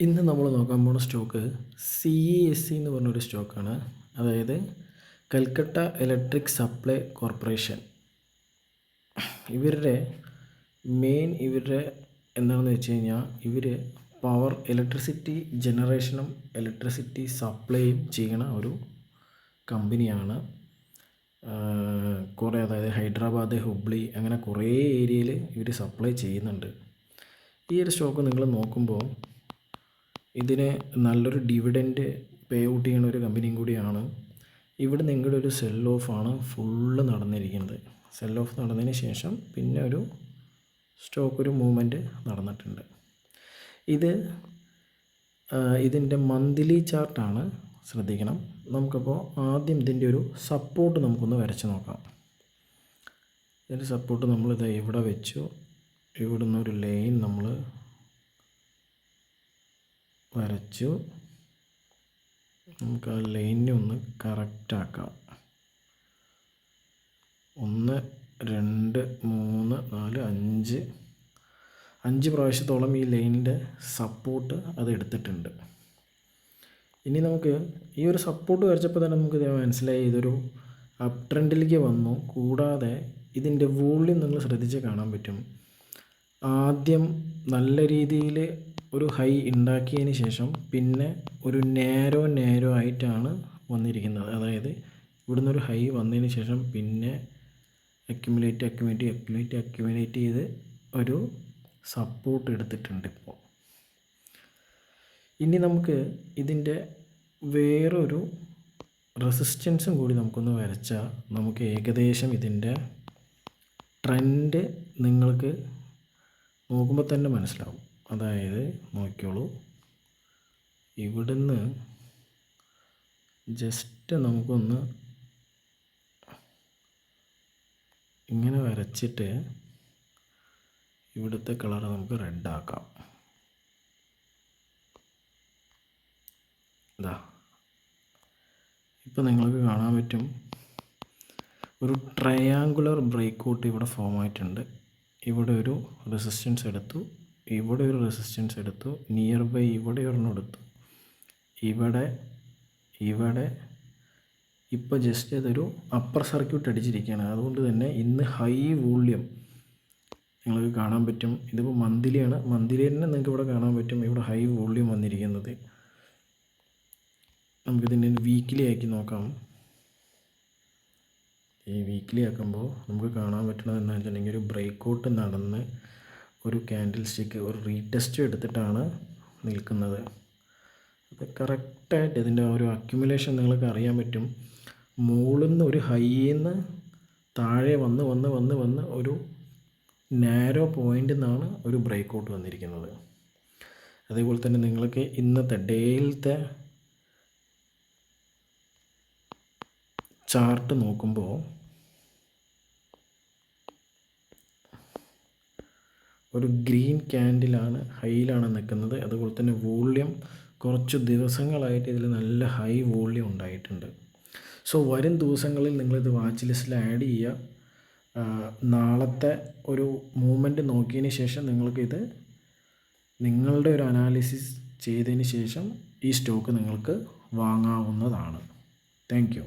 ഇന്ന് നമ്മൾ നോക്കാൻ പോകുന്ന സ്റ്റോക്ക് CESC എന്ന് പറഞ്ഞൊരു സ്റ്റോക്കാണ്. അതായത് കൽക്കട്ട ഇലക്ട്രിക് സപ്ലൈ കോർപ്പറേഷൻ. ഇവരുടെ എന്താണെന്ന് വെച്ച് കഴിഞ്ഞാൽ ഇവർ ഇലക്ട്രിസിറ്റി ജനറേഷനും ഇലക്ട്രിസിറ്റി സപ്ലൈയും ചെയ്യണ ഒരു കമ്പനിയാണ്. അതായത് ഹൈദരാബാദ്, ഹുബ്ലി അങ്ങനെ കുറേ ഏരിയയിൽ ഇവർ സപ്ലൈ ചെയ്യുന്നുണ്ട്. ഈ ഒരു സ്റ്റോക്ക് നിങ്ങൾ നോക്കുമ്പോൾ ഇതിന് നല്ലൊരു ഡിവിഡൻഡ് പേ ഔട്ട് ചെയ്യുന്ന ഒരു കമ്പനിയും കൂടിയാണ്. ഇവിടെ നിങ്ങളുടെ ഒരു സെൽ ഓഫാണ് ഫുള്ള് നടന്നിരിക്കുന്നത്. സെൽ ഓഫ് നടന്നതിന് ശേഷം പിന്നെ ഒരു സ്റ്റോക്ക് ഒരു മൂവ്മെൻറ്റ് നടന്നിട്ടുണ്ട്. ഇതിൻ്റെ മന്ത്ലി ചാർട്ടാണ്, ശ്രദ്ധിക്കണം. നമുക്കപ്പോൾ ആദ്യം ഇതിൻ്റെ ഒരു സപ്പോർട്ട് നമുക്കൊന്ന് വരച്ച് നോക്കാം. ഇതിൻ്റെ സപ്പോർട്ട് നമ്മളിത് ഇവിടെ വെച്ചു. ഇവിടുന്ന് ഒരു ലൈൻ നമ്മൾ വരച്ചു. നമുക്ക് ആ ലൈനിനെ ഒന്ന് കറക്റ്റാക്കാം. 1 2 3 4 5 പ്രാവശ്യത്തോളം ഈ ലൈനിൻ്റെ സപ്പോർട്ട് അത് എടുത്തിട്ടുണ്ട്. ഇനി നമുക്ക് ഈ ഒരു സപ്പോർട്ട് വരച്ചപ്പോൾ തന്നെ നമുക്ക് മനസ്സിലായി ഇതൊരു അപ് ട്രെൻഡിലേക്ക് വന്നു. കൂടാതെ ഇതിൻ്റെ വോള്യൂം നിങ്ങൾ ശ്രദ്ധിച്ച് കാണാൻ പറ്റും. ആദ്യം നല്ല രീതിയിൽ ഒരു ഹൈ ഉണ്ടാക്കിയതിന് ശേഷം പിന്നെ ഒരു നേരോ ആയിട്ടാണ് വന്നിരിക്കുന്നത്. അതായത് ഇവിടുന്ന് ഒരു ഹൈ വന്നതിന് ശേഷം പിന്നെ അക്യുമുലേറ്റ് ചെയ്ത് ഒരു സപ്പോർട്ട് എടുത്തിട്ടുണ്ട് ഇപ്പോൾ. ഇനി നമുക്ക് ഇതിൻ്റെ വേറൊരു റെസിസ്റ്റൻസും കൂടി നമുക്കൊന്ന് വരച്ചാൽ നമുക്ക് ഏകദേശം ഇതിൻ്റെ ട്രെൻഡ് നിങ്ങൾക്ക് നോക്കുമ്പോൾ തന്നെ മനസ്സിലാവും. അതായത് നോക്കിയോളൂ, ഇവിടുന്ന് ജസ്റ്റ് നമുക്കൊന്ന് ഇങ്ങനെ വരച്ചിട്ട് ഇവിടുത്തെ കളർ നമുക്ക് റെഡ് ആക്കാം. ഇതാ ഇപ്പം നിങ്ങൾക്ക് കാണാൻ പറ്റും ഒരു ട്രയാങ്കുലർ ബ്രേക്ക് ഔട്ട് ഇവിടെ ഫോം ആയിട്ടുണ്ട്. ഇവിടെ ഒരു റെസിസ്റ്റൻസ് എടുത്തു, ഇവിടെ ഒരു റെസിസ്റ്റൻസ് എടുത്തു, നിയർ ബൈ ഇവിടെ ഒരെണ്ണം എടുത്തു, ഇവിടെ ഇപ്പോൾ ജസ്റ്റ് ഇതൊരു അപ്പർ സർക്യൂട്ട് അടിച്ചിരിക്കുകയാണ്. അതുകൊണ്ട് തന്നെ ഇന്ന് ഹൈ വോള്യൂം നിങ്ങൾക്ക് കാണാൻ പറ്റും. ഇതിപ്പോൾ മന്ത്ലിയാണ്. മന്ത്ലി തന്നെ നിങ്ങൾക്ക് ഇവിടെ കാണാൻ പറ്റും ഇവിടെ ഹൈ വോള്യൂം വന്നിരിക്കുന്നത്. നമുക്കിതിൻ്റെ വീക്കിലി ആക്കി നോക്കാം. ഈ വീക്കിലി ആക്കുമ്പോൾ നമുക്ക് കാണാൻ പറ്റുന്നത് എന്താണെന്ന് വെച്ചിട്ടുണ്ടെങ്കിൽ ഒരു ബ്രേക്ക് ഔട്ട് നടന്ന് ഒരു ക്യാൻഡിൽ സ്റ്റിക്ക് ഒരു റീടെസ്റ്റ് എടുത്തിട്ടാണ് നിൽക്കുന്നത്. അത് കറക്റ്റായിട്ട് ഇതിൻ്റെ ഒരു അക്യുമുലേഷൻ നിങ്ങൾക്ക് അറിയാൻ പറ്റും. മുകളിൽ നിന്ന് ഒരു ഹൈയിൽ നിന്ന് താഴെ വന്ന് ഒരു നാരോ പോയിൻ്റിൽ നിന്നാണ് ഒരു ബ്രേക്ക് ഔട്ട് വന്നിരിക്കുന്നത്. അതേപോലെ തന്നെ നിങ്ങൾക്ക് ഇന്നത്തെ ഡേയിലത്തെ ചാർട്ട് നോക്കുമ്പോൾ ഒരു ഗ്രീൻ ക്യാൻഡിലാണ് ഹൈയിലാണ് നിൽക്കുന്നത്. അതുപോലെ തന്നെ വോള്യൂം കുറച്ച് ദിവസങ്ങളായിട്ട് ഇതിൽ നല്ല ഹൈ വോള്യൂം ഉണ്ടായിട്ടുണ്ട്. സോ വരും ദിവസങ്ങളിൽ നിങ്ങളിത് വാച്ച് ലിസ്റ്റിൽ ആഡ് ചെയ്യുക. നാളത്തെ ഒരു മൂവ്മെൻറ്റ് നോക്കിയതിന് ശേഷം നിങ്ങൾക്കിത് നിങ്ങളുടെ ഒരു അനാലിസിസ് ചെയ്തതിന് ശേഷം ഈ സ്റ്റോക്ക് നിങ്ങൾക്ക് വാങ്ങാവുന്നതാണ്. Thank you.